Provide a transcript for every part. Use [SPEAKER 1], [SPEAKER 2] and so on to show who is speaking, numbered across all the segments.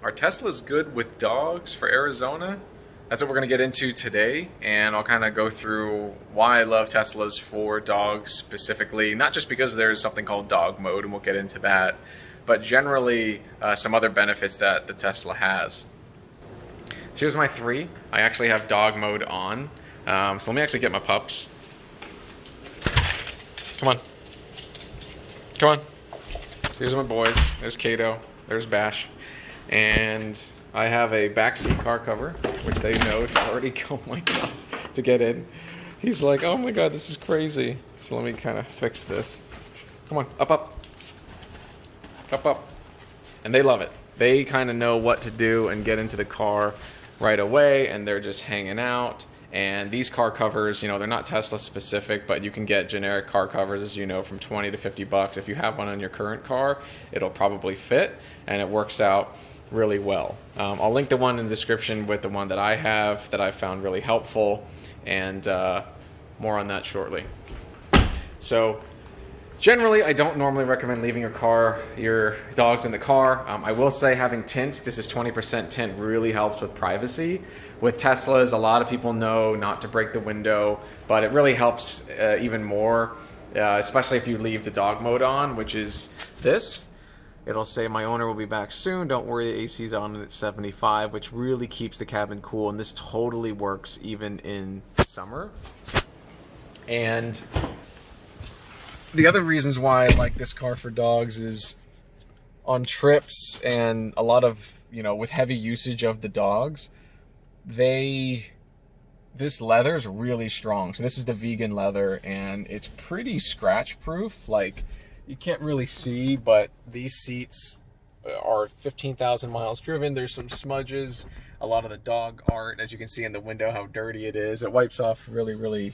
[SPEAKER 1] Are Teslas good with dogs for Arizona? That's what we're going to get into today, and I'll kind of go through why I love Teslas for dogs specifically, not just because there's something called dog mode, and we'll get into that, but generally some other benefits that the Tesla has. So here's my three. I actually have dog mode on, so let me actually get my pups. Come on. Come on. Here's my boys. There's Kato. There's Bash. And I have a backseat car cover, which they know it's already, oh my god, to get in. He's like, oh my god, this is crazy. So let me kind of fix this. Come on, up, up. Up, up. And they love it. They kind of know what to do and get into the car right away, and they're just hanging out. And these car covers, you know, they're not Tesla specific, but you can get generic car covers, as you know, from 20 to 50 bucks. If you have one on your current car, it'll probably fit, and it works out really well. I'll link the one in the description with the one that I have that I found really helpful, and more on that shortly. So generally, I don't normally recommend leaving your dogs in the car. I will say having tint, this is 20% tint, really helps with privacy. With Teslas, a lot of people know not to break the window, but it really helps even more, especially if you leave the dog mode on, which is this. It'll say my owner will be back soon. Don't worry, the AC's on at 75, which really keeps the cabin cool, and this totally works even in summer. And the other reasons why I like this car for dogs is on trips and a lot of, you know, with heavy usage of the dogs, this leather's really strong. So this is the vegan leather, and it's pretty scratch proof. Like, you can't really see, but these seats are 15,000 miles driven. There's some smudges, a lot of the dog art, as you can see in the window, how dirty it is. It wipes off really,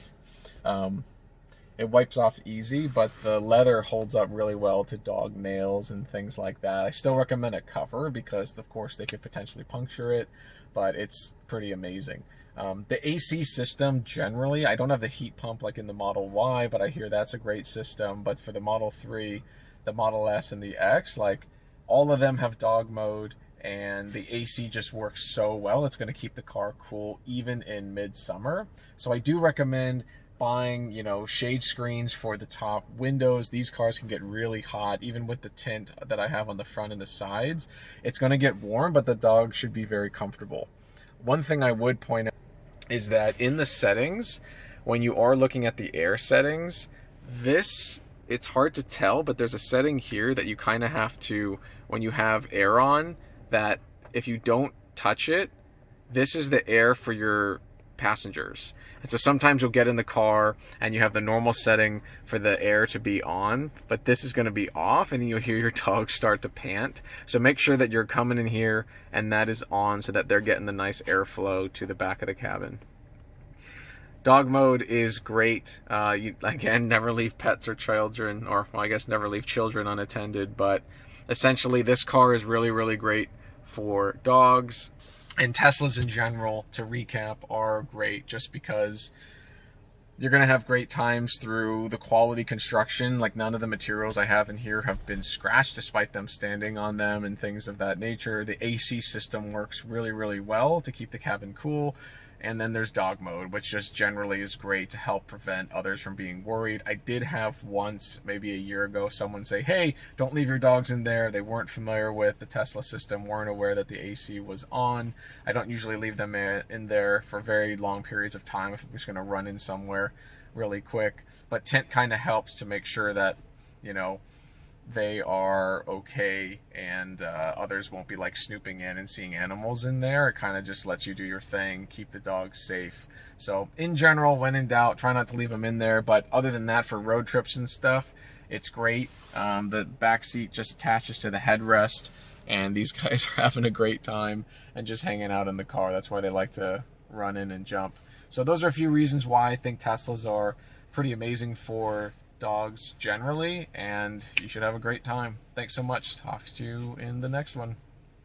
[SPEAKER 1] it wipes off easy, but the leather holds up really well to dog nails and things like that. I still recommend a cover because, of course, they could potentially puncture it, but it's pretty amazing. The AC system, generally, I don't have the heat pump like in the Model Y, but I hear that's a great system. But for the Model 3, the Model S, and the X, like, all of them have dog mode, and the AC just works so well. It's going to keep the car cool even in midsummer. So I do recommend buying, you know, shade screens for the top windows. These cars can get really hot, even with the tint that I have on the front and the sides. It's going to get warm, but the dog should be very comfortable. One thing I would point out is that in the settings, when you are looking at the air settings, it's hard to tell, but there's a setting here that you kind of have to, when you have air on, that if you don't touch it, this is the air for your passengers. And so sometimes you'll get in the car and you have the normal setting for the air to be on, but this is going to be off, and you'll hear your dog start to pant. So make sure that you're coming in here and that is on so that they're getting the nice airflow to the back of the cabin. Dog mode is great. You, again, never leave pets or children, or well, I guess never leave children unattended, but essentially this car is really great for dogs. And Teslas in general, to recap, are great just because you're going to have great times through the quality construction. Like, none of the materials I have in here have been scratched despite them standing on them and things of that nature. The AC system works really well to keep the cabin cool. And then there's dog mode, which just generally is great to help prevent others from being worried. I did have once, maybe a year ago, someone say, hey, don't leave your dogs in there. They weren't familiar with the Tesla system, weren't aware that the AC was on. I don't usually leave them in there for very long periods of time if I'm just going to run in somewhere really quick. But tint kind of helps to make sure that, you know, they are okay, and others won't be like snooping in and seeing animals in there. It kind of just lets you do your thing, keep the dogs safe. So in general, when in doubt, try not to leave them in there. But other than that, for road trips and stuff, it's great. The back seat just attaches to the headrest, and these guys are having a great time and just hanging out in the car. That's why they like to run in and jump. So those are a few reasons why I think Teslas are pretty amazing for dogs generally, and you should have a great time. Thanks so much. Talk to you in the next one.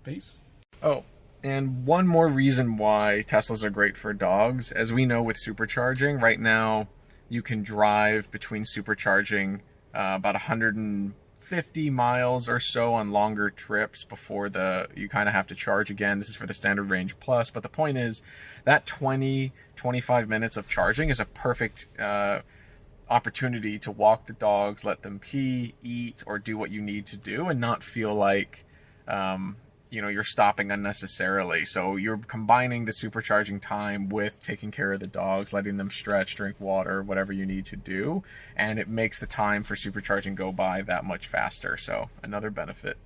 [SPEAKER 1] Peace. Oh, and one more reason why Teslas are great for dogs. As we know with supercharging, right now you can drive between supercharging about 150 50 miles or so on longer trips before you kind of have to charge again. This is for the standard range plus, but the point is that 20-25 minutes of charging is a perfect opportunity to walk the dogs, let them pee, eat, or do what you need to do, and not feel like you're stopping unnecessarily. So you're combining the supercharging time with taking care of the dogs, letting them stretch, drink water, whatever you need to do, and it makes the time for supercharging go by that much faster. So another benefit.